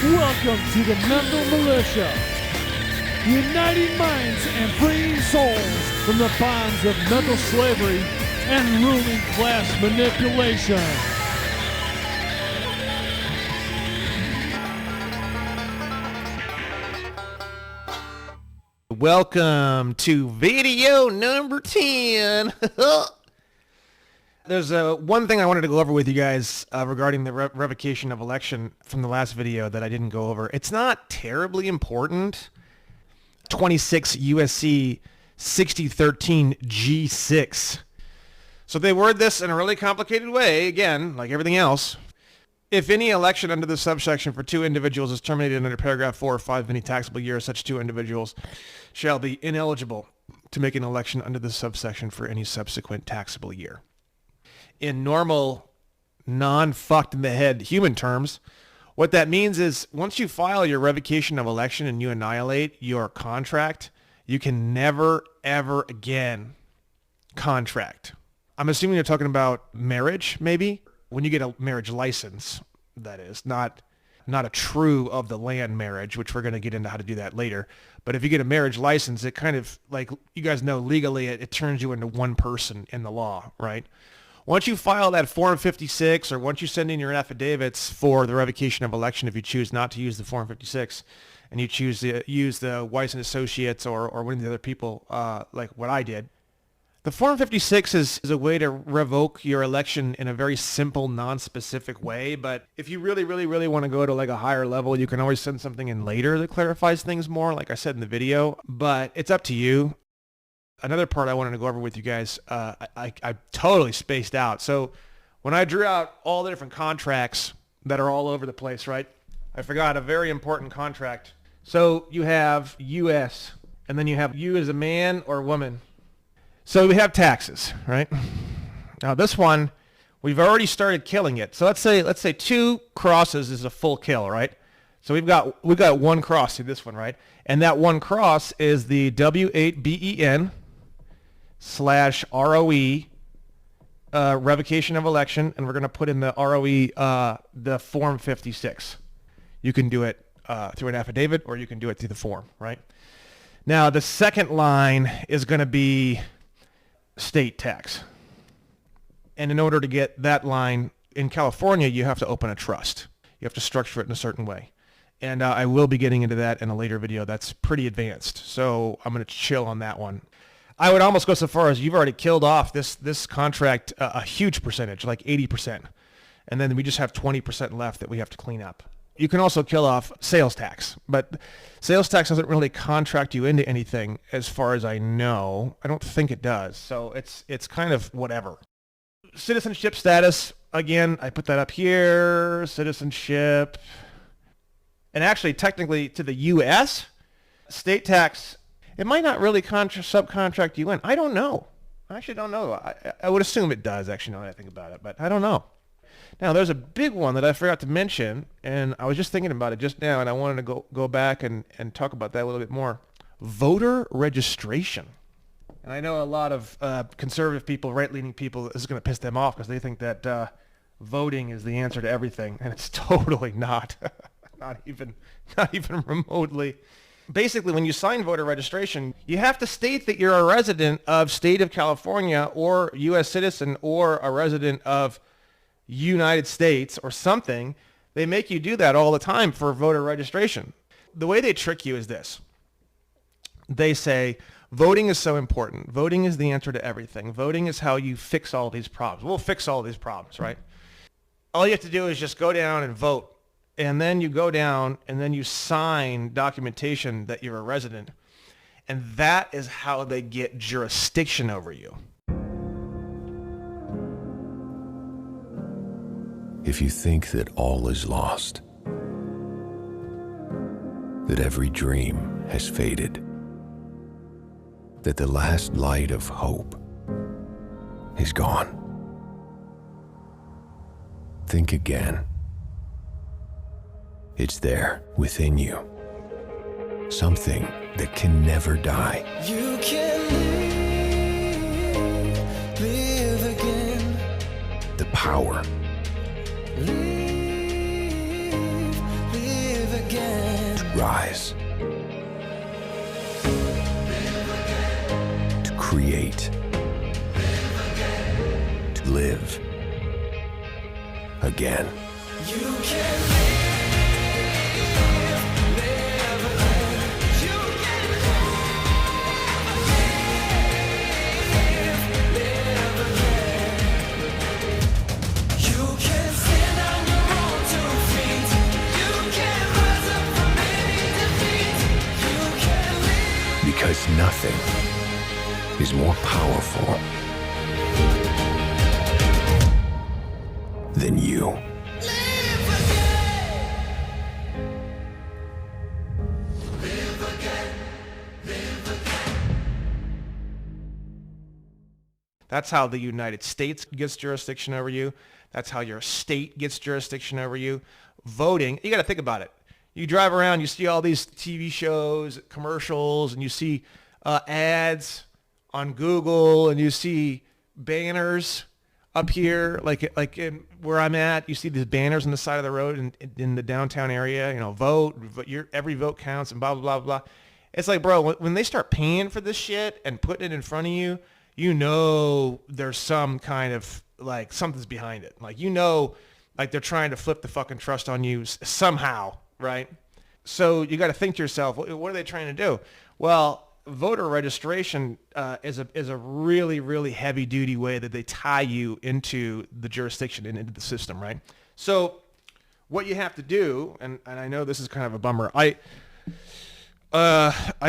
Welcome to the Mental Militia, uniting minds and freeing souls from the bonds of mental slavery and ruling class manipulation. Welcome to video number 10. There's one thing I wanted to go over with you guys regarding the revocation of election from the last video that I didn't go over. It's not terribly important. 26 USC 6013 G6. So they word this in a really complicated way, again, like everything else. If any election under the subsection for two individuals is terminated under paragraph 4 or 5 of any taxable year, such two individuals shall be ineligible to make an election under the subsection for any subsequent taxable year. In normal, non-fucked in the head human terms, what that means is once you file your revocation of election and you annihilate your contract, you can never, ever again contract. I'm assuming you're talking about marriage, maybe? When you get a marriage license, that is, not a true of the land marriage, which we're going to get into how to do that later. But if you get a marriage license, it kind of, like you guys know, legally it turns you into one person in the law, right? Once you file that Form 56, or once you send in your affidavits for the revocation of election, if you choose not to use the Form 56, and you choose to use the Weiss and Associates or one of the other people, like what I did, the Form 56 is a way to revoke your election in a very simple, non-specific way. But if you really, really, really want to go to like a higher level, you can always send something in later that clarifies things more, like I said in the video. But it's up to you. Another part I wanted to go over with you guys, I totally spaced out. So when I drew out all the different contracts that are all over the place, right, I forgot a very important contract. So you have U.S., and then you have you as a man or woman. So we have taxes, right? Now this one, we've already started killing it. So let's say 2 crosses is a full kill, right? So we've got one cross through this one, right? And that one cross is the W8BEN/ROE revocation of election, and we're going to put in the ROE the Form 56. You can do it through an affidavit, or you can do it through the form, right? Now the second line is going to be state tax. And in order to get that line in California, you have to open a trust. You have to structure it in a certain way. And I will be getting into that in a later video. That's pretty advanced. So I'm going to chill on that one. I would almost go so far as you've already killed off this contract a huge percentage, like 80%. And then we just have 20% left that we have to clean up. You can also kill off sales tax, but sales tax doesn't really contract you into anything as far as I know. I don't think it does. So it's kind of whatever. Citizenship status, again, I put that up here, citizenship. And actually, technically, to the U.S., state tax, it might not really subcontract you in. I don't know. I actually don't know. I would assume it does, actually, now that I think about it, but I don't know. Now, there's a big one that I forgot to mention, and I was just thinking about it just now, and I wanted to go back and talk about that a little bit more. Voter registration. And I know a lot of conservative people, right-leaning people, this is going to piss them off because they think that voting is the answer to everything, and it's totally not. Not even remotely. Basically, when you sign voter registration, you have to state that you're a resident of state of California or U.S. citizen or a resident of United States or something. They make you do that all the time for voter registration. The way they trick you is this. They say, voting is so important. Voting is the answer to everything. Voting is how you fix all these problems. We'll fix all these problems, right? All you have to do is just go down and vote. And then you go down and then you sign documentation that you're a resident. And that is how they get jurisdiction over you. If you think that all is lost, that every dream has faded, that the last light of hope is gone, think again. It's there within you, something that can never die. You can live again. The power Live rise. To create. To live. Again. You can live again. You can live again. You can stand on your own 2 feet. You can rise up from any defeat. You can live. Because nothing is more powerful than you. That's how the United States gets jurisdiction over you. That's how your state gets jurisdiction over you. Voting, you got to think about it. You drive around, you see all these TV shows, commercials, and you see ads on Google, and you see banners up here, like in where I'm at. You see these banners on the side of the road in the downtown area. You know, vote. Every vote counts, and blah blah blah blah. It's like, bro, when they start paying for this shit and putting it in front of you, you know there's some kind of, like, something's behind it. Like, you know, like they're trying to flip the fucking trust on you somehow, right? So you got to think to yourself, what are they trying to do? Well, voter registration is a really, really heavy duty way that they tie you into the jurisdiction and into the system, right? So what you have to do, and I know this is kind of a bummer, I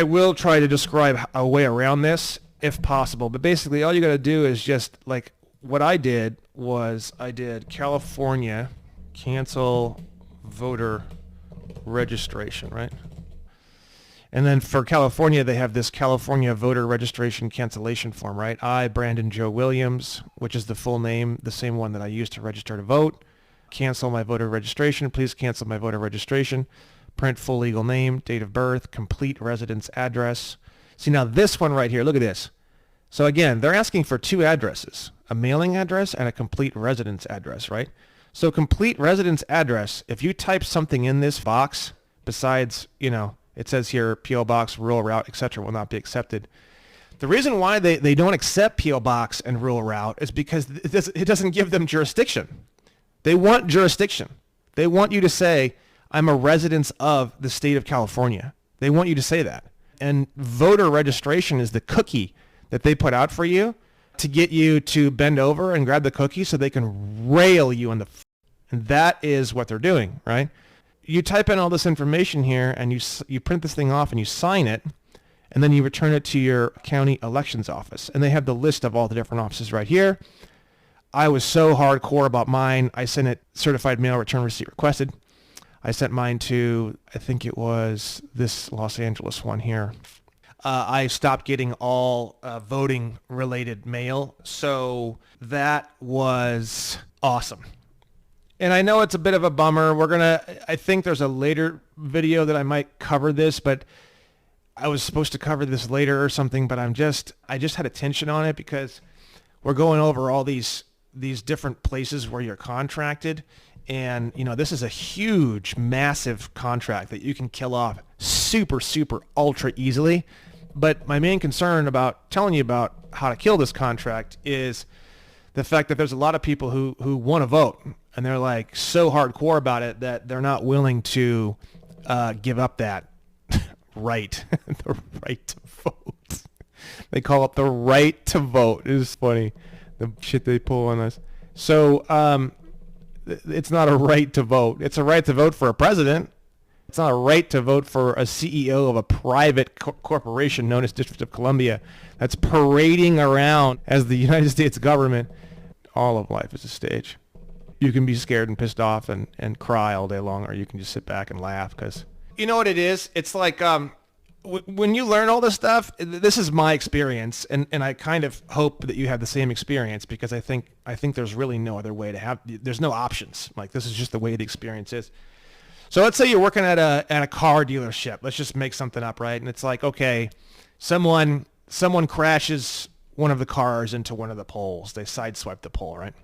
will try to describe a way around this if possible, but basically all you got to do is just, like, what I did was I did California cancel voter registration, right? And then for California, they have this California voter registration cancellation form, right? I, Brandon Joe Williams, which is the full name, the same one that I used to register to vote. Cancel my voter registration. Please cancel my voter registration. Print full legal name, date of birth, complete residence address. See, now this one right here, look at this. So again, they're asking for 2 addresses, a mailing address and a complete residence address, right? So complete residence address, if you type something in this box besides, you know, it says here P.O. Box, rural route, etc. will not be accepted. The reason why they don't accept P.O. Box and rural route is because it doesn't give them jurisdiction. They want jurisdiction. They want you to say, I'm a resident of the state of California. They want you to say that. And voter registration is the cookie that they put out for you to get you to bend over and grab the cookie so they can rail you in the and that is what they're doing, right? You type in all this information here and you print this thing off and you sign it, and then you return it to your county elections office. And they have the list of all the different offices right here. I was so hardcore about mine. I sent it certified mail, return receipt requested. I sent mine to, I think it was this Los Angeles one here. I stopped getting all voting related mail. So that was awesome. And I know it's a bit of a bummer. I think there's a later video that I might cover this, but I was supposed to cover this later or something, but I just had attention on it because we're going over all these different places where you're contracted. And, you know, this is a huge, massive contract that you can kill off super, super, ultra easily. But my main concern about telling you about how to kill this contract is the fact that there's a lot of people who want to vote. And they're like so hardcore about it that they're not willing to give up that right, the right to vote. They call it the right to vote. It is funny, the shit they pull on us. So it's not a right to vote. It's a right to vote for a president. It's not a right to vote for a CEO of a private corporation known as District of Columbia that's parading around as the United States government. All of life is a stage. You can be scared and pissed off and cry all day long, or you can just sit back and laugh because you know what it is? It's like when you learn all this stuff, this is my experience, and I kind of hope that you have the same experience because I think there's really no other way to have, there's no options. Like this is just the way the experience is. So let's say you're working at a car dealership. Let's just make something up, right? And it's like, okay, someone crashes one of the cars into one of the poles. They sideswipe the pole, right?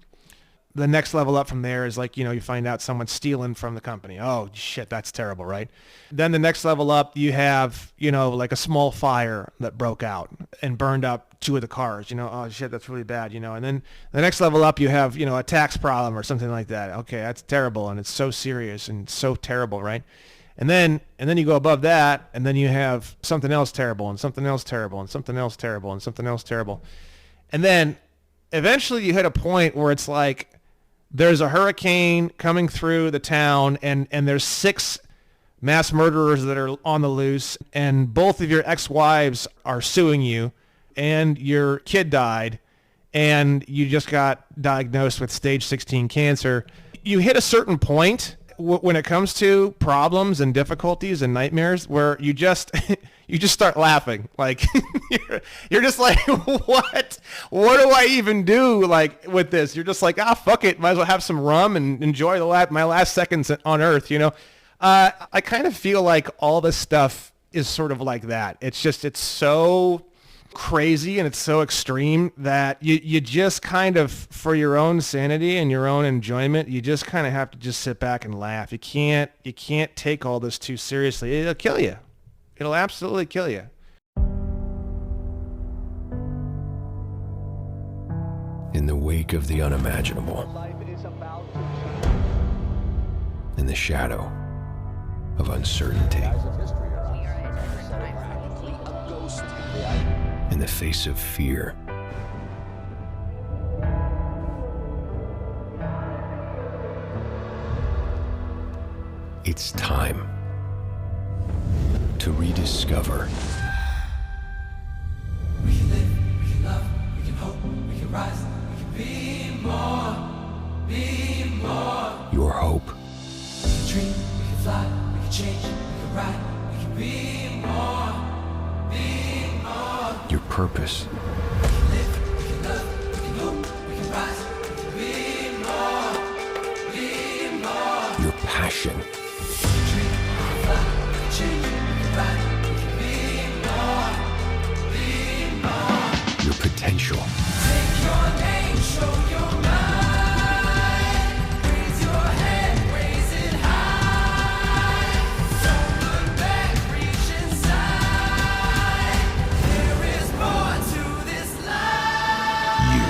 the next level up from there is like, you find out someone's stealing from the company. Oh shit, that's terrible, right? Then the next level up, you have, like a small fire that broke out and burned up 2 of the cars. Oh shit, that's really bad. And then the next level up, you have, a tax problem or something like that. Okay, that's terrible, and it's so serious and so terrible, right? And then you go above that, and then you have something else terrible, and something else terrible, and something else terrible, and something else terrible. And then eventually you hit a point where it's like there's a hurricane coming through the town, and there's 6 mass murderers that are on the loose, and both of your ex-wives are suing you, and your kid died, and you just got diagnosed with stage 16 cancer. You hit a certain point when it comes to problems and difficulties and nightmares where you just start laughing. Like you're just like, what do I even do like with this? You're just like, fuck it, might as well have some rum and enjoy my last seconds on earth. I kind of feel like all this stuff is sort of like that. It's so crazy and it's so extreme that you just kind of, for your own sanity and your own enjoyment, you just kind of have to just sit back and laugh. You can't take all this too seriously. It'll kill you. It'll absolutely kill you. In the wake of the unimaginable, in the shadow of uncertainty, in the face of fear, it's time to rediscover We can live, we can love, we can hope, we can rise, we can be more. your hope, We can dream, we can fly, we can change, we can ride, we can be more. your purpose, We can live, we can love, we can hope, we can rise, we can be more. your passion, We can dream, we can fly, we can change, we can ride, we can be more. your potential, Take your name, show your mind. Raise your head, raise it high. Don't look back, reach inside. There is more to this life. you.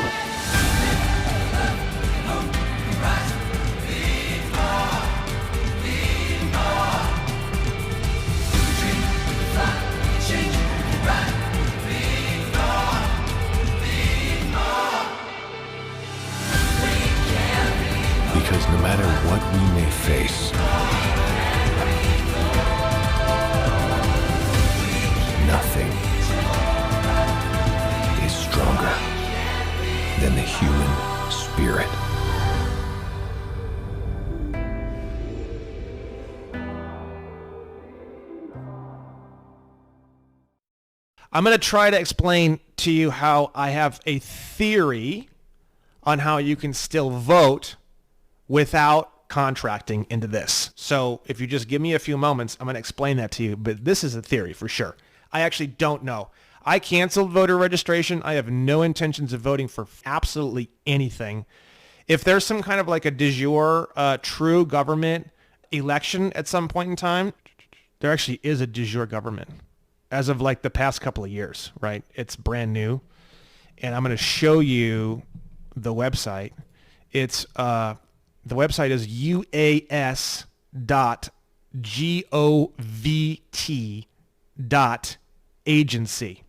Hope, rise, be more. Dream, fly, change, ride, be more. Because no matter what we may face, nothing is stronger than the human spirit. I'm going to try to explain to you how I have a theory on how you can still vote without contracting into this. So if you just give me a few moments, I'm going to explain that to you. But this is a theory for sure. I actually don't know. I canceled voter registration. I have no intentions of voting for absolutely anything. If there's some kind of like a de jure true government election at some point in time, there actually is a de jure government as of like the past couple of years, right? It's brand new. And I'm going to show you the website. It's the website is uas.govt.agency,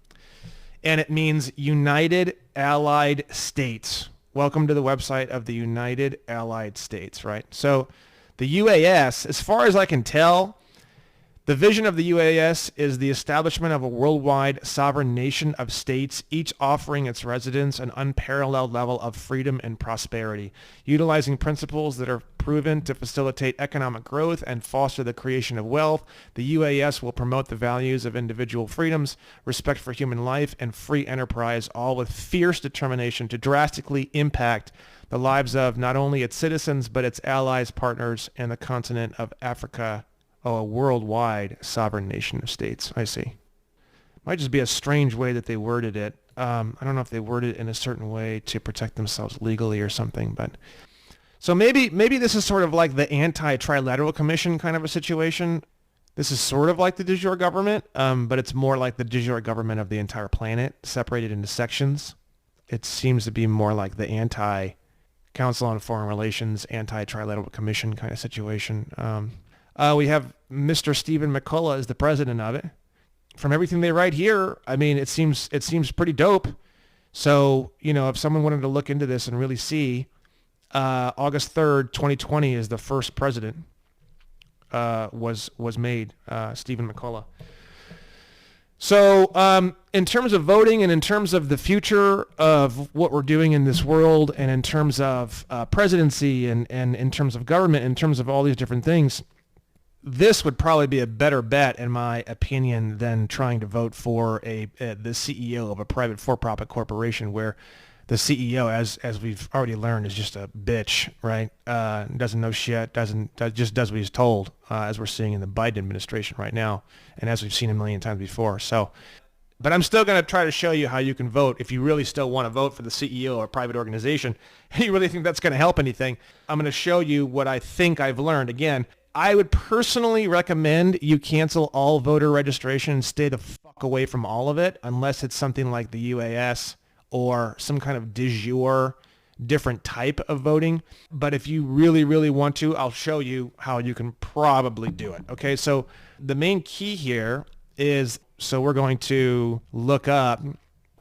and it means United Allied States. Welcome to the website of the United Allied States, right? So the UAS, as far as I can tell, the vision of the UAS is the establishment of a worldwide sovereign nation of states, each offering its residents an unparalleled level of freedom and prosperity. Utilizing principles that are proven to facilitate economic growth and foster the creation of wealth, the UAS will promote the values of individual freedoms, respect for human life, and free enterprise, all with fierce determination to drastically impact the lives of not only its citizens, but its allies, partners, and the continent of Africa. Oh, a worldwide sovereign nation of states. I see. Might just be a strange way that they worded it. I don't know if they worded it in a certain way to protect themselves legally or something, but So maybe this is sort of like the anti-trilateral commission kind of a situation. This is sort of like the de jure government, but it's more like the de jure government of the entire planet, separated into sections. It seems to be more like the anti-Council on Foreign Relations, anti-trilateral commission kind of situation. We have Mr. Stephen McCullough as the president of it. From everything they write here, I mean, it seems pretty dope. So, if someone wanted to look into this and really see, August 3rd, 2020 is the first president was made, Stephen McCullough. So in terms of voting and in terms of the future of what we're doing in this world and in terms of presidency and in terms of government, in terms of all these different things, this would probably be a better bet, in my opinion, than trying to vote for the CEO of a private for-profit corporation where the CEO, as we've already learned, is just a bitch, right? Doesn't know shit, just does what he's told, as we're seeing in the Biden administration right now, and as we've seen a million times before. So, but I'm still going to try to show you how you can vote if you really still want to vote for the CEO of a private organization, and you really think that's going to help anything. I'm going to show you what I think I've learned. Again, I would personally recommend you cancel all voter registration and stay the fuck away from all of it, unless it's something like the UAS or some kind of de jure different type of voting. But if you really, really want to, I'll show you how you can probably do it. Okay, so the main key here is, so we're going to look up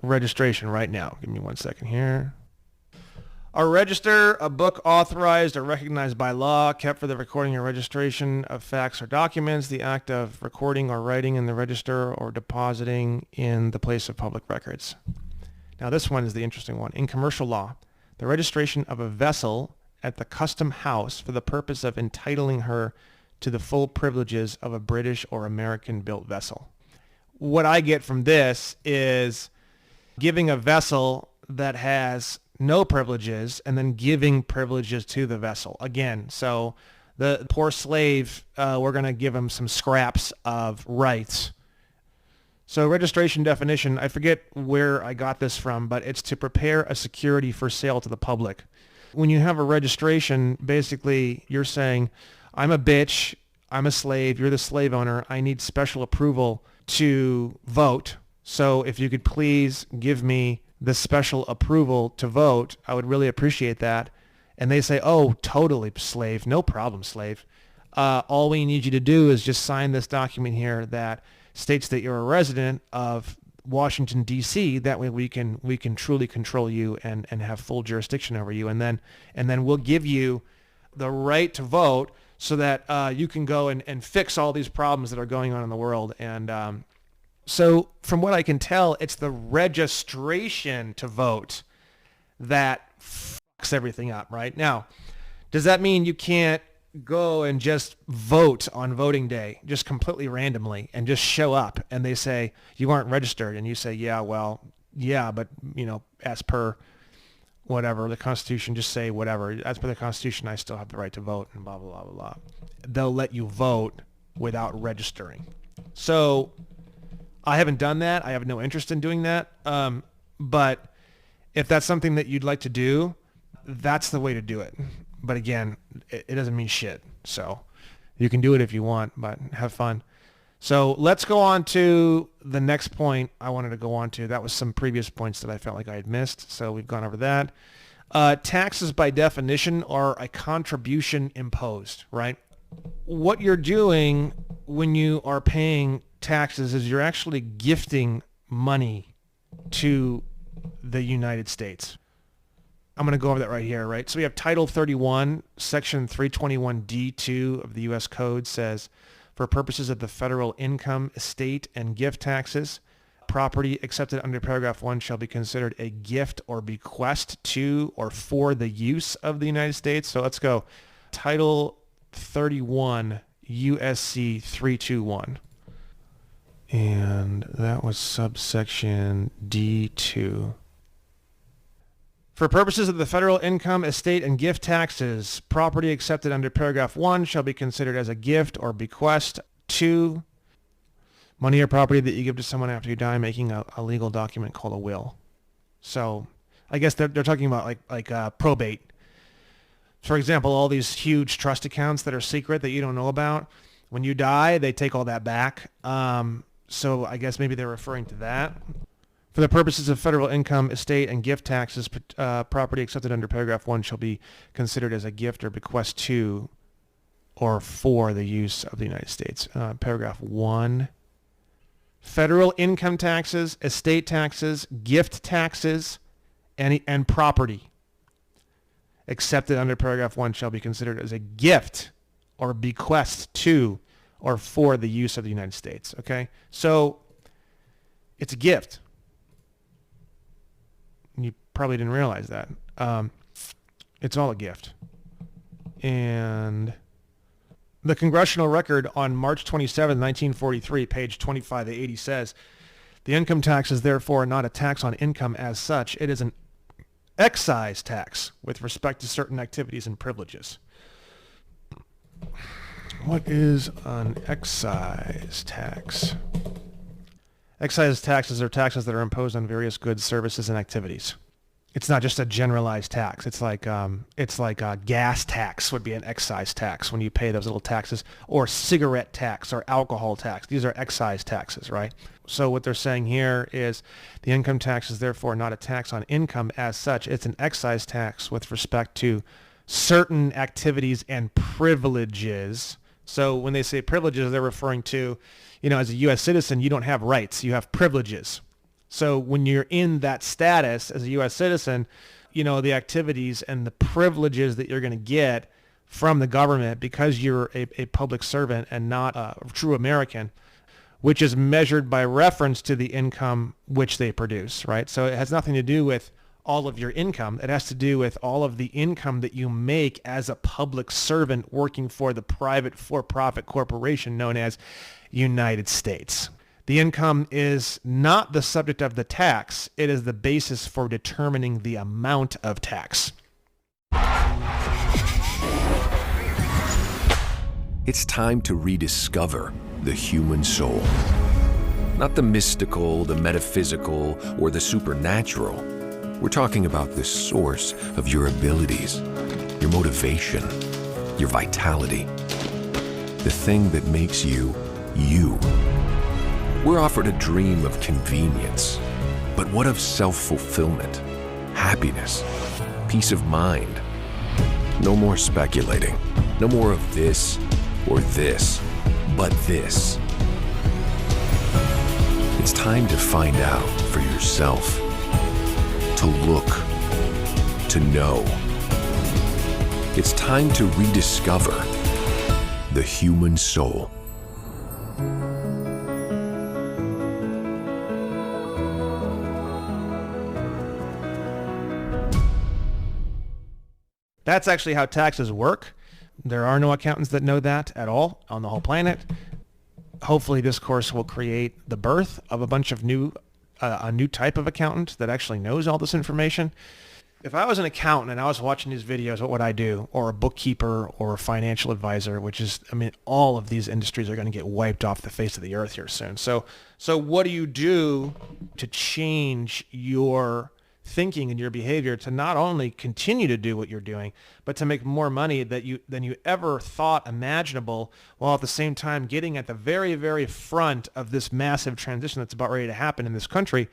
registration right now. Give me 1 second here. A register, a book authorized or recognized by law, kept for the recording or registration of facts or documents, the act of recording or writing in the register or depositing in the place of public records. Now this one is the interesting one. In commercial law, the registration of a vessel at the custom house for the purpose of entitling her to the full privileges of a British or American-built vessel. What I get from this is giving a vessel that has no privileges and then giving privileges to the vessel. Again, so the poor slave, we're going to give him some scraps of rights. So registration definition, I forget where I got this from, but it's to prepare a security for sale to the public. When you have a registration, basically you're saying, I'm a bitch, I'm a slave, you're the slave owner, I need special approval to vote. So if you could please give me the special approval to vote, I would really appreciate that. And they say, oh, totally, slave, no problem, slave. All we need you to do is just sign this document here that states that you're a resident of Washington, D.C. That way we can truly control you and have full jurisdiction over you. And then we'll give you the right to vote so that you can go and fix all these problems that are going on in the world. And so from what I can tell, it's the registration to vote that fucks everything up, right? Now, does that mean you can't go and just vote on voting day, just completely randomly, and just show up and they say you aren't registered, and you say, but as per whatever the Constitution, just say whatever, as per the Constitution I still have the right to vote, and blah blah blah blah blah. They'll let you vote without registering. So I haven't done that. I have no interest in doing that. But if that's something that you'd like to do, that's the way to do it. But again, it doesn't mean shit. So you can do it if you want, but have fun. So let's go on to the next point I wanted to go on to. That was some previous points that I felt like I had missed. So we've gone over that. Taxes by definition are a contribution imposed, right? What you're doing when you are paying taxes is you're actually gifting money to the United States. I'm going to go over that right here, right? So we have Title 31, Section 321D2 of the U.S. Code says, for purposes of the federal income, estate, and gift taxes, property accepted under paragraph 1 shall be considered a gift or bequest to or for the use of the United States. So let's go. Title 31, USC 321. And that was subsection D2. For purposes of the federal income, estate, and gift taxes, property accepted under paragraph 1 shall be considered as a gift or bequest to money or property that you give to someone after you die, making a legal document called a will. So I guess they're talking about like probate. For example, all these huge trust accounts that are secret that you don't know about, when you die, they take all that back. So I guess maybe they're referring to that. For the purposes of federal income, estate, and gift taxes, property accepted under paragraph 1 shall be considered as a gift or bequest to or for the use of the United States. Paragraph 1. Federal income taxes, estate taxes, gift taxes, and property accepted under paragraph 1 shall be considered as a gift or bequest to or for the use of the United States. Okay? So it's a gift. You probably didn't realize that. It's all a gift. And the Congressional Record on March 27, 1943, page 25 to 80 says, the income tax is therefore not a tax on income as such. It is an excise tax with respect to certain activities and privileges. What is an excise tax? Excise taxes are taxes that are imposed on various goods, services, and activities. It's not just a generalized tax. It's like a gas tax would be an excise tax when you pay those little taxes, or cigarette tax or alcohol tax. These are excise taxes, right? So what they're saying here is the income tax is therefore not a tax on income as such. It's an excise tax with respect to certain activities and privileges. So when they say privileges, they're referring to, as a U.S. citizen, you don't have rights. You have privileges. So when you're in that status as a U.S. citizen, the activities and the privileges that you're going to get from the government because you're a public servant and not a true American, which is measured by reference to the income which they produce, right? So it has nothing to do with all of your income. It has to do with all of the income that you make as a public servant working for the private for-profit corporation known as United States. The income is not the subject of the tax. It is the basis for determining the amount of tax. It's time to rediscover the human soul. Not the mystical, the metaphysical, or the supernatural. We're talking about the source of your abilities, your motivation, your vitality. The thing that makes you, you. We're offered a dream of convenience, but what of self-fulfillment, happiness, peace of mind? No more speculating. No more of this or this, but this. It's time to find out for yourself, to look, to know. It's time to rediscover the human soul. That's actually how taxes work. There are no accountants that know that at all on the whole planet. Hopefully this course will create the birth of a bunch of a new type of accountant that actually knows all this information. If I was an accountant and I was watching these videos, what would I do? Or a bookkeeper or a financial advisor, which is, all of these industries are going to get wiped off the face of the earth here soon. So what do you do to change your thinking and your behavior to not only continue to do what you're doing, but to make more money than you ever thought imaginable, while at the same time getting at the very, very front of this massive transition that's about ready to happen in this country?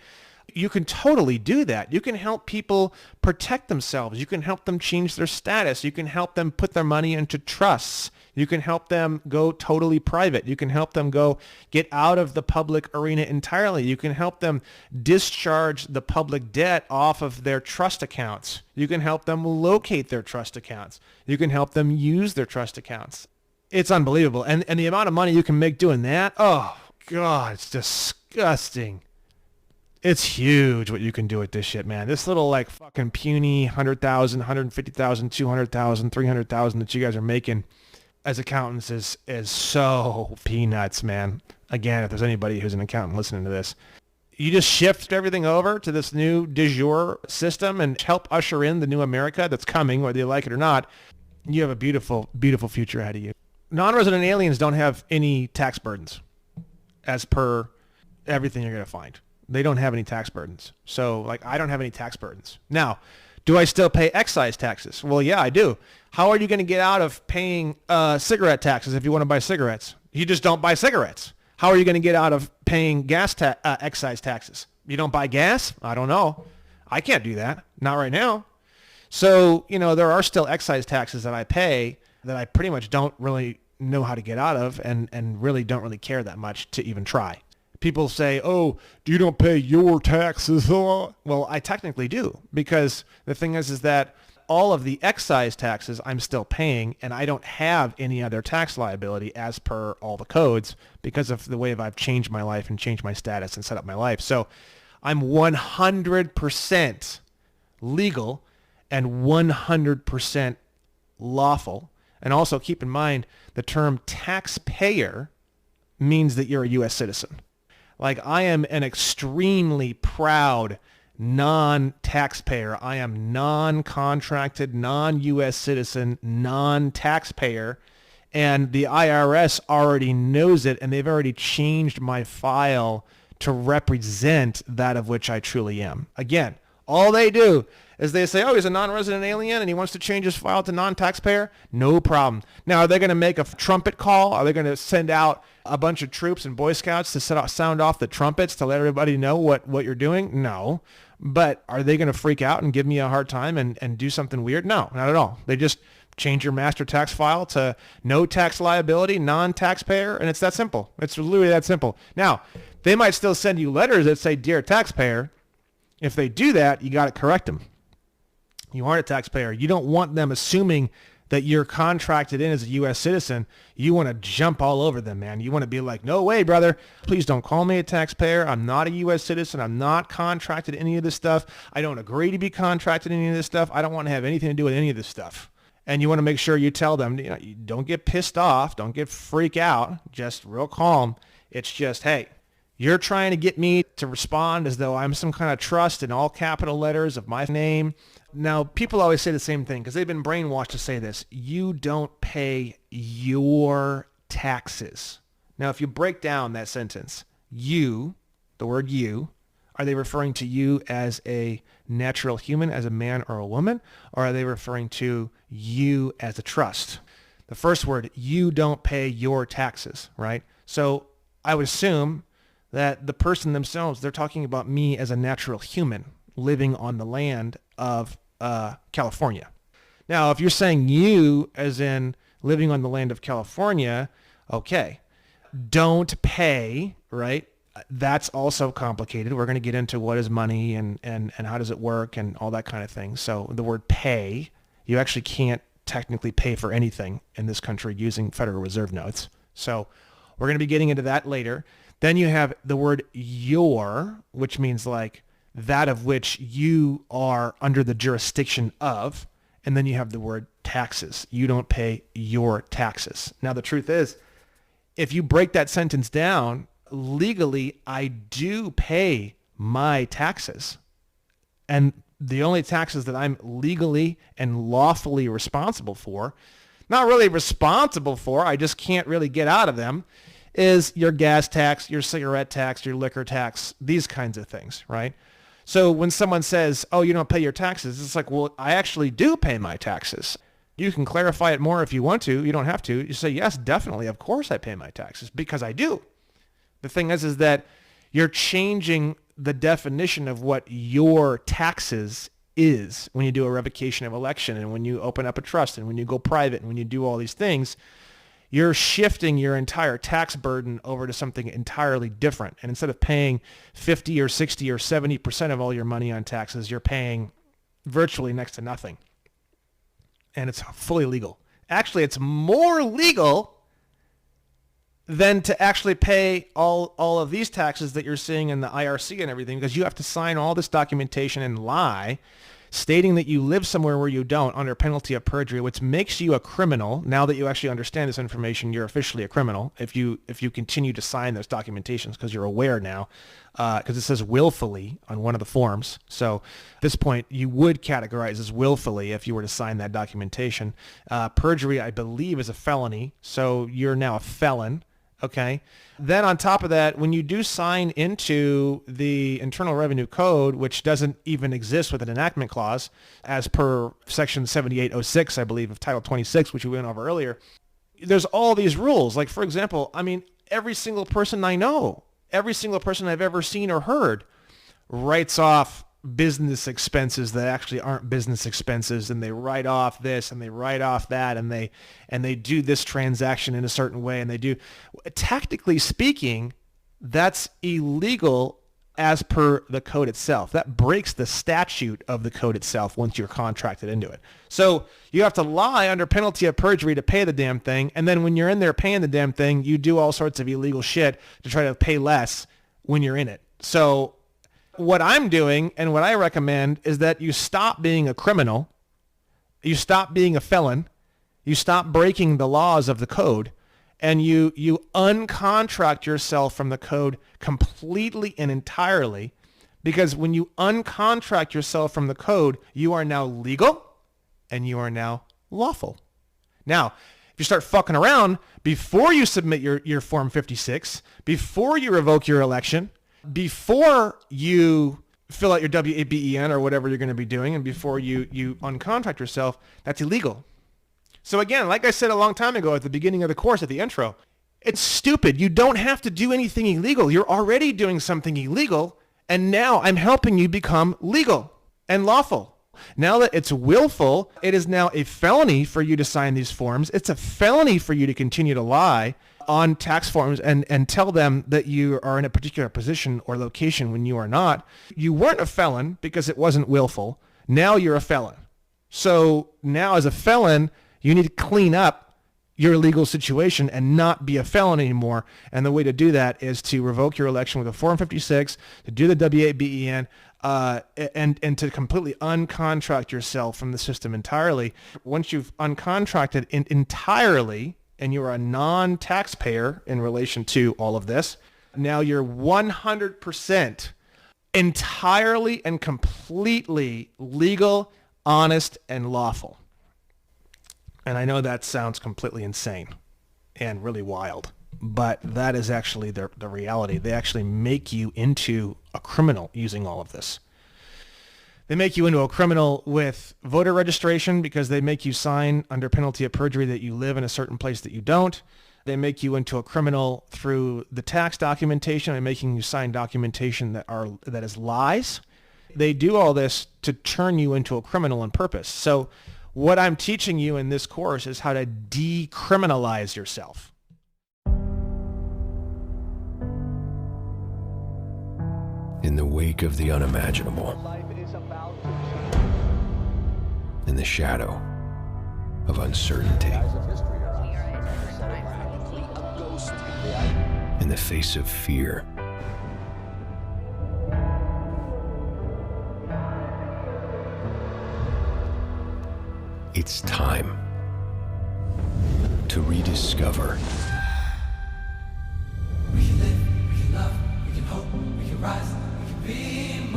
You can totally do that. You can help people protect themselves. You can help them change their status. You can help them put their money into trusts. You can help them go totally private. You can help them go get out of the public arena entirely. You can help them discharge the public debt off of their trust accounts. You can help them locate their trust accounts. You can help them use their trust accounts. It's unbelievable. And the amount of money you can make doing that, oh, God, it's disgusting. It's huge what you can do with this shit, man. This little fucking puny 100,000, 150,000, 200,000, 300,000 that you guys are making as accountants is so peanuts, man. Again, if there's anybody who's an accountant listening to this, you just shift everything over to this new de jure system and help usher in the new America that's coming, whether you like it or not. You have a beautiful, beautiful future ahead of you. Non-resident aliens don't have any tax burdens as per everything you're going to find. They don't have any tax burdens. So I don't have any tax burdens. Now, Do I still pay excise taxes? Well, yeah, I do. How are you going to get out of paying cigarette taxes if you want to buy cigarettes? You just don't buy cigarettes. How are you going to get out of paying excise taxes? You don't buy gas? I don't know. I can't do that. Not right now. So, there are still excise taxes that I pay that I pretty much don't really know how to get out of and really don't really care that much to even try. People say, oh, you don't pay your taxes. Well, I technically do, because the thing is that all of the excise taxes I'm still paying, and I don't have any other tax liability as per all the codes because of the way I've changed my life and changed my status and set up my life. So I'm 100% legal and 100% lawful. And also keep in mind, the term taxpayer means that you're a U.S. citizen. Like, I am an extremely proud non-taxpayer. I am non-contracted, non-U.S. citizen, non-taxpayer. And the IRS already knows it, and they've already changed my file to represent that of which I truly am. Again, all they do is they say, oh, he's a non-resident alien and he wants to change his file to non-taxpayer. No problem. Now, are they going to make a trumpet call? Are they going to send out a bunch of troops and Boy Scouts to sound off the trumpets to let everybody know what you're doing? No. But are they going to freak out and give me a hard time and do something weird? No, not at all. They just change your master tax file to no tax liability, non-taxpayer, and it's that simple. It's literally that simple. Now, they might still send you letters that say, dear taxpayer. If they do that, you got to correct them. You aren't a taxpayer. You don't want them assuming that you're contracted in as a U.S. citizen. You want to jump all over them, man. You want to be like, no way, brother. Please don't call me a taxpayer. I'm not a U.S. citizen. I'm not contracted in any of this stuff. I don't agree to be contracted in any of this stuff. I don't want to have anything to do with any of this stuff. And you want to make sure you tell them, you don't get pissed off. Don't get freak out. Just real calm. It's just, hey, you're trying to get me to respond as though I'm some kind of trust in all capital letters of my name. Now, people always say the same thing because they've been brainwashed to say this. You don't pay your taxes. Now, if you break down that sentence, you, the word you, are they referring to you as a natural human, as a man or a woman? Or are they referring to you as a trust? The first word, you don't pay your taxes, right? So I would assume that the person themselves, they're talking about me as a natural human living on the land of California. Now, if you're saying you as in living on the land of California, okay, don't pay, right? That's also complicated. We're going to get into what is money and how does it work and all that kind of thing. So the word pay, you actually can't technically pay for anything in this country using Federal Reserve notes. So we're going to be getting into that later. Then you have the word your, which means like that of which you are under the jurisdiction of. And then you have the word taxes. You don't pay your taxes. Now, the truth is, if you break that sentence down, legally, I do pay my taxes. And the only taxes that I'm legally and lawfully responsible for, not really responsible for, I just can't really get out of them, is your gas tax, your cigarette tax, your liquor tax, these kinds of things, right? So when someone says, oh, you don't pay your taxes, it's like, well, I actually do pay my taxes. You can clarify it more if you want to. You don't have to. You say, yes, definitely. Of course I pay my taxes because I do. The thing is that you're changing the definition of what your taxes is when you do a revocation of election and when you open up a trust and when you go private and when you do all these things. You're shifting your entire tax burden over to something entirely different. And instead of paying 50 or 60 or 70% of all your money on taxes, you're paying virtually next to nothing. And it's fully legal. Actually, it's more legal than to actually pay all of these taxes that you're seeing in the IRC and everything, because you have to sign all this documentation and lie stating that you live somewhere where you don't under penalty of perjury, which makes you a criminal. Now that you actually understand this information, you're officially a criminal if you continue to sign those documentations because you're aware now, because it says willfully on one of the forms. So at this point, you would categorize as willfully if you were to sign that documentation. Perjury, I believe, is a felony, so you're now a felon. Okay. Then on top of that, when you do sign into the Internal Revenue Code, which doesn't even exist with an enactment clause, as per Section 7806, I believe, of Title 26, which we went over earlier, there's all these rules. Like, for example, I mean, every single person I know, every single person I've ever seen or heard writes off business expenses that actually aren't business expenses, and they write off this and they write off that, and they do this transaction in a certain way, and they do, tactically speaking, that's illegal as per the code itself. That breaks the statute of the code itself once you're contracted into it. So you have to lie under penalty of perjury to pay the damn thing, and then when you're in there paying the damn thing, you do all sorts of illegal shit to try to pay less when you're in it. So what I'm doing and what I recommend is that you stop being a criminal, you stop being a felon, you stop breaking the laws of the code, and you uncontract yourself from the code completely and entirely, because when you uncontract yourself from the code, you are now legal and you are now lawful. Now, if you start fucking around before you submit your Form 56, before you revoke your election, before you fill out your WABEN or whatever you're going to be doing, and before you uncontract yourself, that's illegal. So again, like I said a long time ago at the beginning of the course, at the intro, it's stupid. You don't have to do anything illegal. You're already doing something illegal, and now I'm helping you become legal and lawful. Now that it's willful, it is now a felony for you to sign these forms. It's a felony for you to continue to lie on tax forms and tell them that you are in a particular position or location when you are not. You weren't a felon because it wasn't willful. Now you're a felon. So now as a felon, you need to clean up your legal situation and not be a felon anymore. And the way to do that is to revoke your election with a Form 56, to do the WABEN, and to completely uncontract yourself from the system entirely. Once you've uncontracted entirely, and you're a non-taxpayer in relation to all of this, now you're 100% entirely and completely legal, honest, and lawful. And I know that sounds completely insane and really wild, but that is actually the reality. They actually make you into a criminal using all of this. They make you into a criminal with voter registration because they make you sign under penalty of perjury that you live in a certain place that you don't. They make you into a criminal through the tax documentation and making you sign documentation that is lies. They do all this to turn you into a criminal on purpose. So what I'm teaching you in this course is how to decriminalize yourself. In the wake of the unimaginable, in the shadow of uncertainty, in the face of fear, it's time to rediscover We can live, we can love, we can hope, we can rise, we can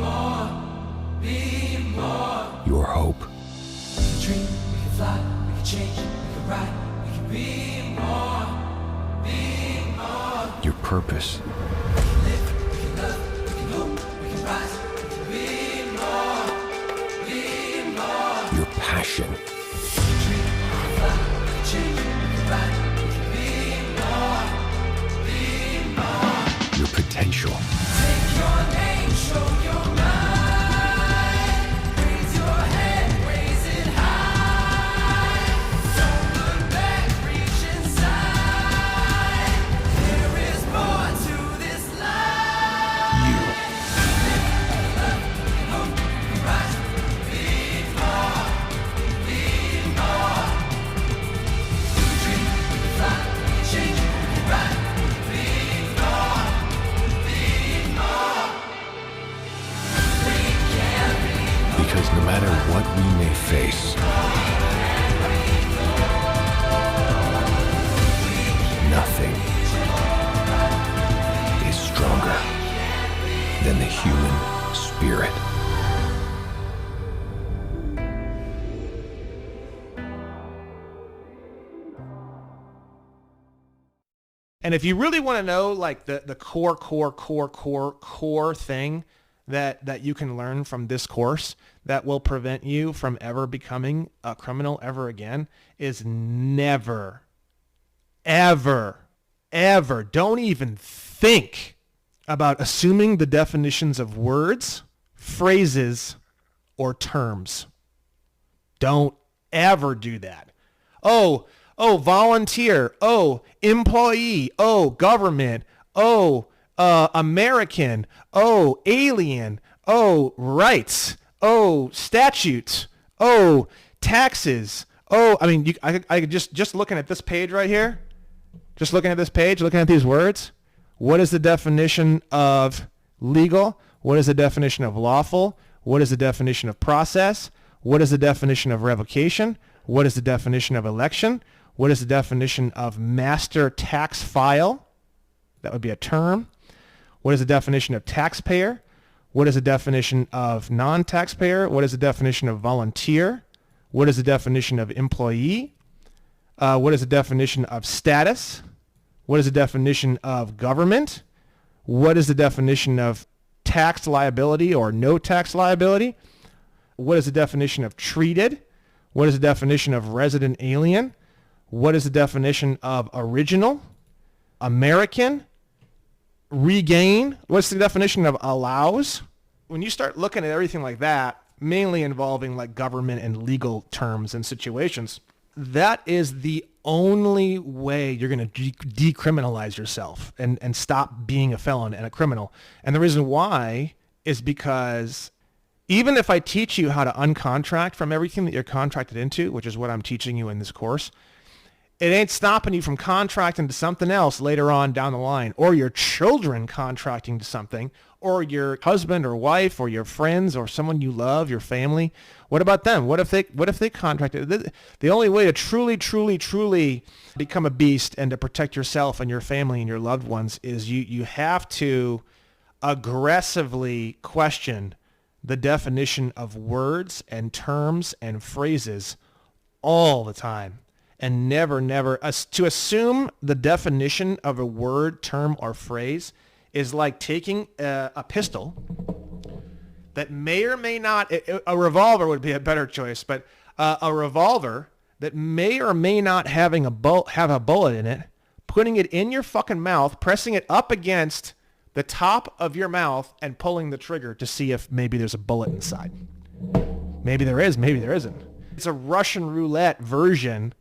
be more, your hope, We can dream, we can fly, we can change, we can ride, we can be more, your purpose, We can live, we can love, we can hope, we can rise, we can be more, your passion, We can dream, we can fly, we can change, we can ride, we can be more, your potential. Take your name, show your mind, raise your head, raise it high. Don't look back, reach inside. There is more to this life. You. Live, love, hope, rise, be more, And if you really want to know like the core thing that you can learn from this course that will prevent you from ever becoming a criminal ever again is never, ever, ever, don't even think about assuming the definitions of words, phrases, or terms. Don't ever do that. Oh, volunteer. Oh, employee. Oh, government. Oh, American. Oh, alien. Oh, rights. Oh, statutes. Oh, taxes. Oh, I mean, I could just looking at this page right here, just looking at this page, looking at these words, what is the definition of legal? What is the definition of lawful? What is the definition of process? What is the definition of revocation? What is the definition of election? What is the definition of master tax file? That would be a term. What is the definition of taxpayer? What is the definition of non-taxpayer? What is the definition of volunteer? What is the definition of employee? What is the definition of status? What is the definition of government? What is the definition of tax liability or no tax liability? What is the definition of treated? What is the definition of resident alien? What is the definition of original? American? Regain? What's the definition of allows? When you start looking at everything like that, mainly involving like government and legal terms and situations, that is the only way you're going to decriminalize yourself and stop being a felon and a criminal. And the reason why is because even if I teach you how to uncontract from everything that you're contracted into, which is what I'm teaching you in this course, it ain't stopping you from contracting to something else later on down the line, or your children contracting to something, or your husband or wife or your friends or someone you love, your family. What about them? What if they contracted? The only way to truly become a beast and to protect yourself and your family and your loved ones is you have to aggressively question the definition of words and terms and phrases all the time. And never, to assume the definition of a word, term, or phrase is like taking a pistol that may or may not, a revolver would be a better choice, but a revolver that may or may not have a bullet in it, putting it in your fucking mouth, pressing it up against the top of your mouth and pulling the trigger to see if maybe there's a bullet inside. Maybe there is, maybe there isn't. It's a Russian roulette version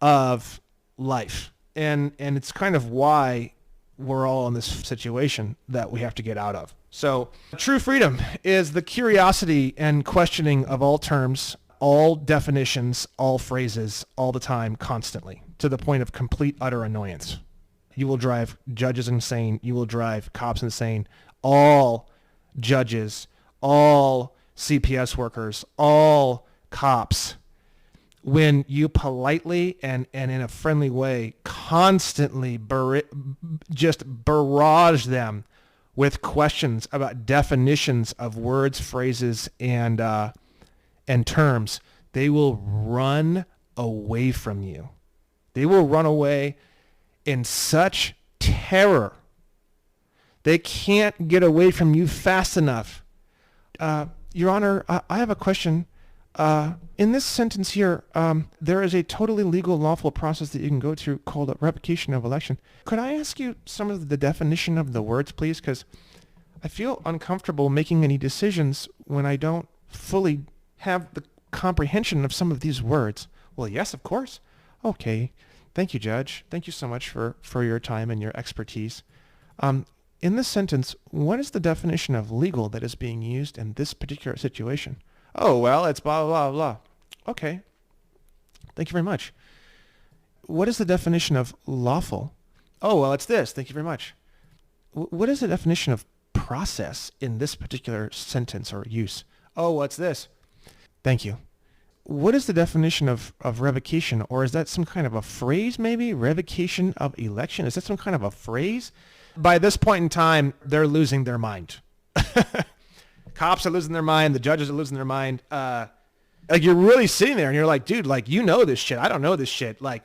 of life. And it's kind of why we're all in this situation that we have to get out of. So true freedom is the curiosity and questioning of all terms, all definitions, all phrases, all the time, constantly, to the point of complete, utter annoyance. You will drive judges insane. You will drive cops insane. All judges, all CPS workers, all cops, when you politely and in a friendly way constantly just barrage them with questions about definitions of words, phrases, and terms, they will run away from you. They will run away in such terror. They can't get away from you fast enough. Your Honor, I have a question. In this sentence here, there is a totally legal, lawful process that you can go through called a revocation of election. Could I ask you some of the definition of the words, please? Because I feel uncomfortable making any decisions when I don't fully have the comprehension of some of these words. Well, yes, of course. Okay. Thank you, Judge. Thank you so much for your time and your expertise. In this sentence, what is the definition of legal that is being used in this particular situation? Oh, well, it's blah, blah, blah. Okay. Thank you very much. What is the definition of lawful? Oh, well, it's this. Thank you very much. What is the definition of process in this particular sentence or use? Oh, what's this? Thank you. What is the definition of revocation? Or is that some kind of a phrase, maybe? Revocation of election? Is that some kind of a phrase? By this point in time, they're losing their mind. Cops are losing their mind. The judges are losing their mind. Like, you're really sitting there and you're like, dude, like, you know this shit. I don't know this shit. Like,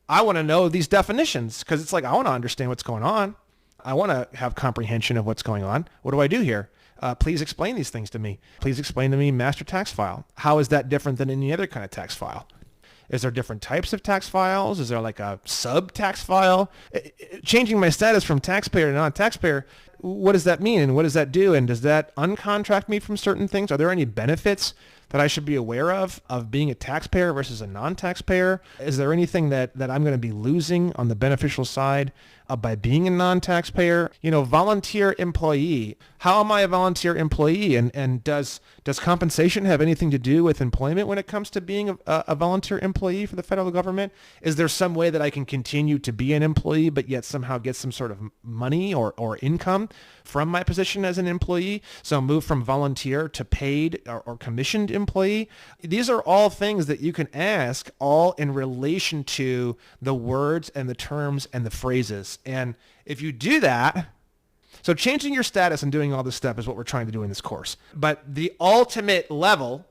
I want to know these definitions because it's like, I want to understand what's going on. I want to have comprehension of what's going on. What do I do here? Please explain these things to me. Please explain to me master tax file. How is that different than any other kind of tax file? Is there different types of tax files? Is there like a sub tax file? Changing my status from taxpayer to non-taxpayer, what does that mean and what does that do? And does that uncontract me from certain things? Are there any benefits that I should be aware of being a taxpayer versus a non-taxpayer? Is there anything that I'm going to be losing on the beneficial side by being a non-taxpayer? Volunteer employee. How am I a volunteer employee? And does compensation have anything to do with employment when it comes to being a volunteer employee for the federal government? Is there some way that I can continue to be an employee but yet somehow get some sort of money or income from my position as an employee? So move from volunteer to paid or commissioned employee. These are all things that you can ask, all in relation to the words and the terms and the phrases. And if you do that, so changing your status and doing all this stuff is what we're trying to do in this course. But the ultimate level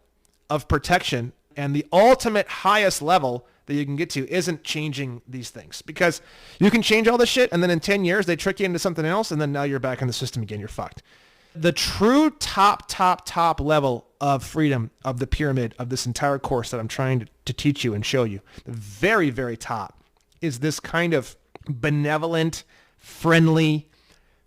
of protection and the ultimate highest level that you can get to isn't changing these things, because you can change all this shit and then in 10 years they trick you into something else and then now you're back in the system again. You're fucked. The true top level of freedom of the pyramid of this entire course that I'm trying to teach you and show you, the very, very top, is this kind of benevolent, friendly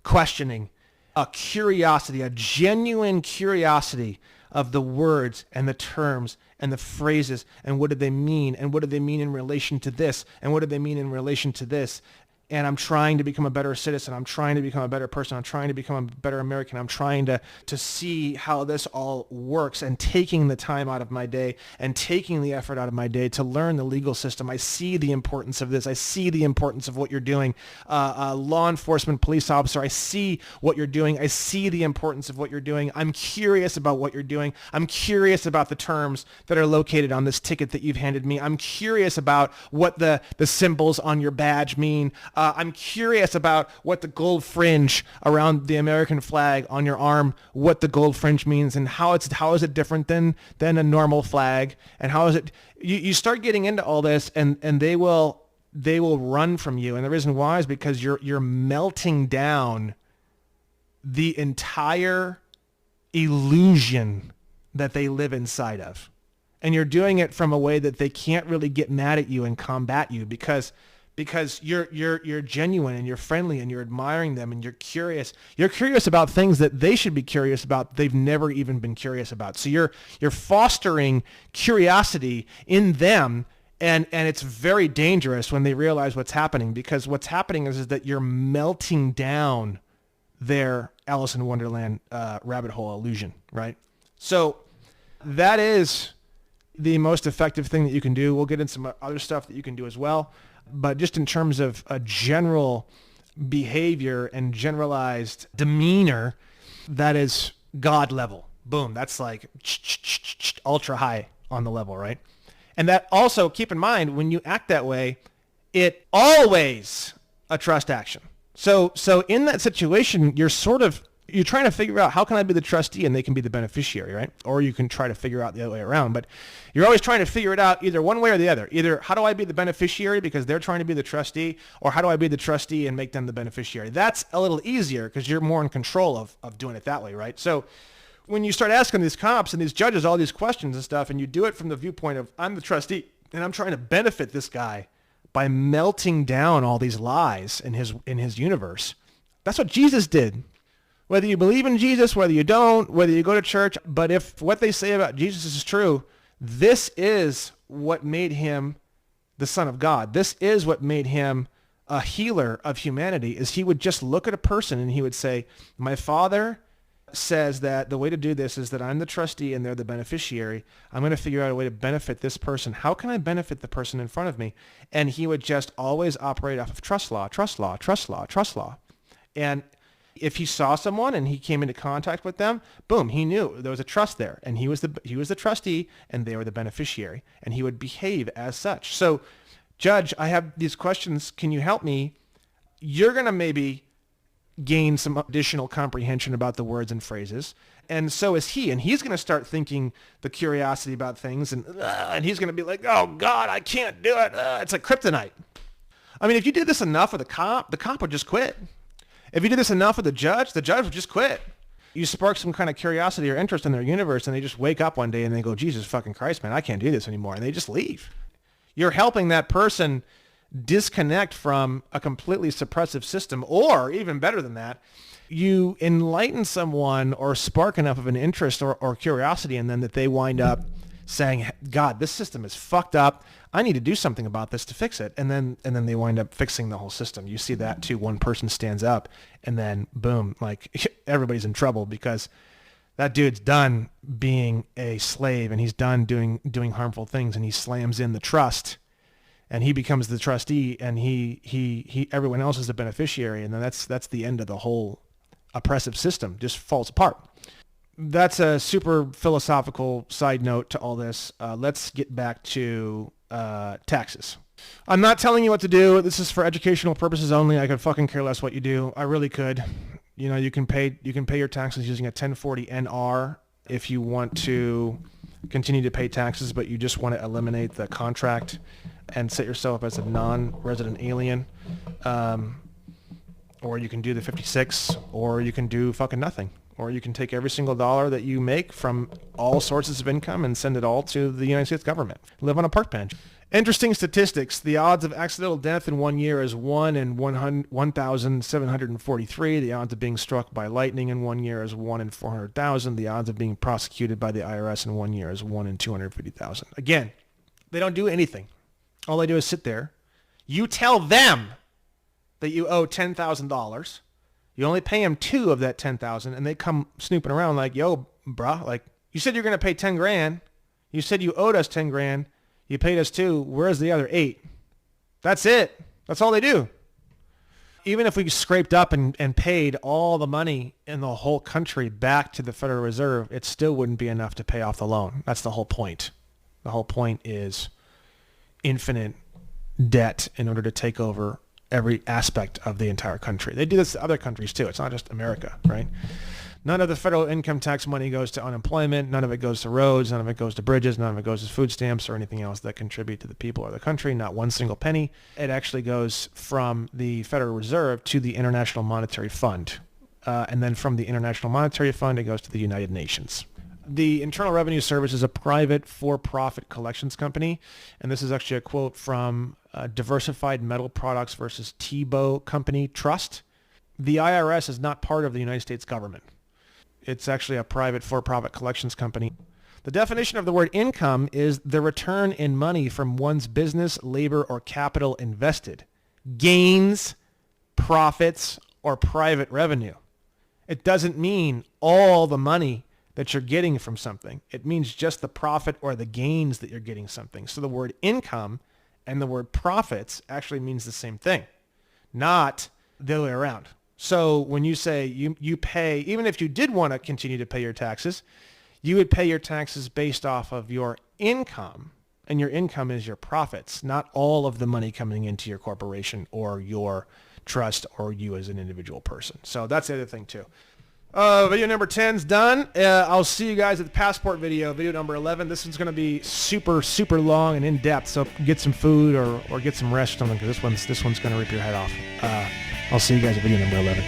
questioning, a curiosity, a genuine curiosity of the words and the terms and the phrases and what do they mean and what do they mean in relation to this and what do they mean in relation to this. And I'm trying to become a better citizen. I'm trying to become a better person. I'm trying to become a better American. I'm trying to see how this all works and taking the time out of my day and taking the effort out of my day to learn the legal system. I see the importance of this. I see the importance of what you're doing. Law enforcement, police officer, I see what you're doing. I see the importance of what you're doing. I'm curious about what you're doing. I'm curious about the terms that are located on this ticket that you've handed me. I'm curious about what the symbols on your badge mean. I'm curious about what the gold fringe around the American flag on your arm, what the gold fringe means and how is it different than a normal flag, and how is it, you start getting into all this and they will run from you. And the reason why is because you're melting down the entire illusion that they live inside of. And you're doing it from a way that they can't really get mad at you and combat you because you're genuine and you're friendly and you're admiring them and you're curious. You're curious about things that they should be curious about. They've never even been curious about. So you're fostering curiosity in them, and it's very dangerous when they realize what's happening, because what's happening is that you're melting down their Alice in Wonderland rabbit hole illusion, right? So that is the most effective thing that you can do. We'll get into some other stuff that you can do as well. But just in terms of a general behavior and generalized demeanor, that is God level. Boom. That's like ultra high on the level, right? And that also, keep in mind, when you act that way, it always a trust action. So in that situation, you're trying to figure out, how can I be the trustee and they can be the beneficiary, right? Or you can try to figure out the other way around, but you're always trying to figure it out either one way or the other. Either how do I be the beneficiary because they're trying to be the trustee, or how do I be the trustee and make them the beneficiary? That's a little easier because you're more in control of doing it that way, right? So when you start asking these cops and these judges all these questions and stuff, and you do it from the viewpoint of, I'm the trustee and I'm trying to benefit this guy by melting down all these lies in his universe. That's what Jesus did. Whether you believe in Jesus, whether you don't, whether you go to church, but if what they say about Jesus is true, this is what made him the Son of God. This is what made him a healer of humanity, is he would just look at a person and he would say, my Father says that the way to do this is that I'm the trustee and they're the beneficiary. I'm going to figure out a way to benefit this person. How can I benefit the person in front of me? And he would just always operate off of trust law, trust law, trust law, trust law. And if he saw someone and he came into contact with them, boom, he knew there was a trust there, and he was the trustee and they were the beneficiary, and he would behave as such. So, Judge, I have these questions. Can you help me? You're going to maybe gain some additional comprehension about the words and phrases. And so is he. And he's going to start thinking the curiosity about things. And he's going to be like, oh, God, I can't do it. It's like kryptonite. I mean, if you did this enough with the cop would just quit. If you did this enough with the judge would just quit. You spark some kind of curiosity or interest in their universe, and they just wake up one day and they go, Jesus fucking Christ, man, I can't do this anymore. And they just leave. You're helping that person disconnect from a completely suppressive system, or even better than that, you enlighten someone or spark enough of an interest or curiosity in them that they wind up saying, God, this system is fucked up. I need to do something about this to fix it. And then they wind up fixing the whole system. You see that too. One person stands up and then boom, like everybody's in trouble because that dude's done being a slave and he's done doing harmful things, and he slams in the trust and he becomes the trustee, and he everyone else is the beneficiary. And then that's the end of the whole oppressive system. Just falls apart. That's a super philosophical side note to all this. Let's get back to taxes. I'm not telling you what to do. This is for educational purposes only. I could fucking care less what you do. I really could. You know, you can pay your taxes using a 1040 NR if you want to continue to pay taxes, but you just want to eliminate the contract and set yourself up as a non-resident alien. Or you can do the 56, or you can do fucking nothing. Or you can take every single dollar that you make from all sources of income and send it all to the United States government. Live on a park bench. Interesting statistics. The odds of accidental death in 1 year is 1 in 1,743. The odds of being struck by lightning in 1 year is 1 in 400,000. The odds of being prosecuted by the IRS in 1 year is 1 in 250,000. Again, they don't do anything. All they do is sit there. You tell them that you owe $10,000. You only pay them 2 of that 10,000, and they come snooping around like, yo, bruh, like, you said you're going to pay 10 grand. You said you owed us 10 grand. You paid us 2. Where's the other 8? That's it. That's all they do. Even if we scraped up and paid all the money in the whole country back to the Federal Reserve, it still wouldn't be enough to pay off the loan. That's the whole point. The whole point is infinite debt in order to take over every aspect of the entire country. They do this to other countries too. It's not just America, right? None of the federal income tax money goes to unemployment. None of it goes to roads. None of it goes to bridges. None of it goes to food stamps or anything else that contribute to the people or the country. Not one single penny. It actually goes from the Federal Reserve to the International Monetary Fund. And then from the International Monetary Fund, it goes to the United Nations. The Internal Revenue Service is a private for-profit collections company. And this is actually a quote from Diversified Metal Products versus Tebow Company Trust. The IRS is not part of the United States government. It's actually a private for-profit collections company. The definition of the word income is the return in money from one's business, labor, or capital invested. Gains, profits, or private revenue. It doesn't mean all the money that you're getting from something. It means just the profit or the gains that you're getting something. So the word income and the word profits actually means the same thing, not the other way around. So when you say you pay, even if you did want to continue to pay your taxes, you would pay your taxes based off of your income, and your income is your profits, not all of the money coming into your corporation or your trust or you as an individual person. So that's the other thing too. Video number 10's done. I'll see you guys at the passport video number 11. This one's going to be super, super long and in-depth, so get some food or get some rest or something, because this one's going to rip your head off. I'll see you guys at video number 11.